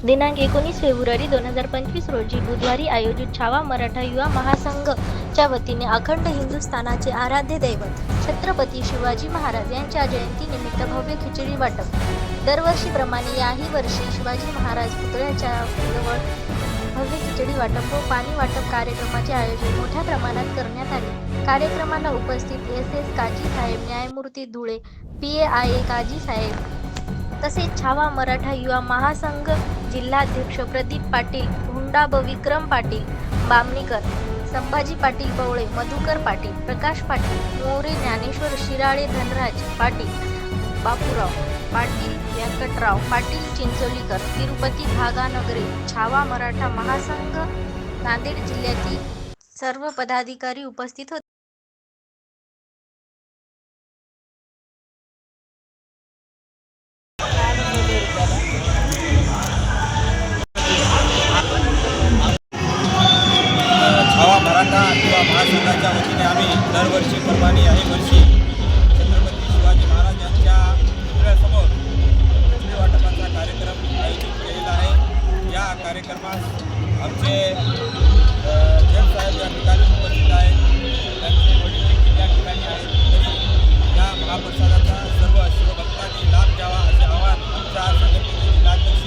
दिनांक 19 फेब्रुवारी 2025 रोजी बुधवारी आयोजित छावा मराठा युवा महासंघच्या वतीने अखंड हिंदुस्थानाचे आराध्य दैवत छत्रपती शिवाजी महाराज यांच्या जयंतीनिमित्त भव्य खिचडी वाटप। दरवर्षीप्रमाणे याही वर्षी शिवाजी महाराज पुतळ्याच्या जवळ भव्य खिचडी वाटप व पाणी वाटप कार्यक्रमाचे आयोजन मोठ्या प्रमाणात करण्यात आले। कार्यक्रमाला उपस्थित SS काजी साहेब, न्यायमूर्ती धुळे, PAIA काजी साहेब तसेच छावा मराठा युवा महासंघ जिल्हाध्यक्ष प्रदीप पाटील, हुंडाब विक्रम पाटील बामणीकर, संभाजी पाटील पवळे, मधुकर पाटील, प्रकाश पाटील मोरे, ज्ञानेश्वर शिराळे, धनराज पाटील, बापूराव पाटील, व्यंकटराव पाटील चिंचोलीकर, तिरुपती भागानगरे, छावा मराठा महासंघ नांदेड जिल्ह्यातील सर्व पदाधिकारी उपस्थित होते। छावा मराठा युवा महासंघाच्या वतीने आम्ही दरवर्षीप्रमाणे याही वर्षी छत्रपती शिवाजी महाराज यांच्या पुतळ्यासमोर खिचडी वाटपाचा कार्यक्रम आयोजित केलेला आहे। या कार्यक्रमास आमचे जज साहेब या ठिकाणी उपस्थित आहेत, त्यांचे वडील देखील या ठिकाणी आहेत। तरी या महाप्रसादाचा सर्व शिवभक्तांनी लाभ घ्यावा असे आवाहन आमच्या संघटनेचे जिल्हाध्यक्ष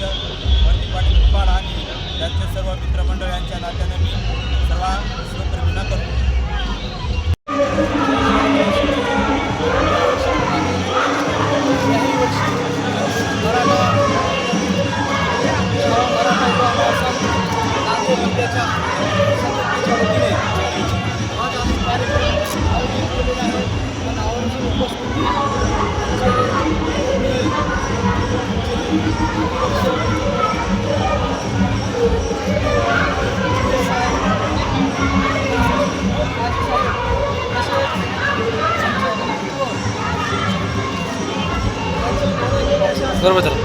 प्रदीप पाटील कुंभार आणि त्यांचे सर्व मित्रमंडळ यांच्या नात्याने मी सर्व शिवप्रेमींना करतो। बरोबर चले,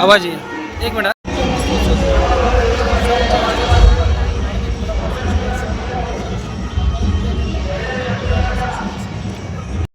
आवाज एक मिनट।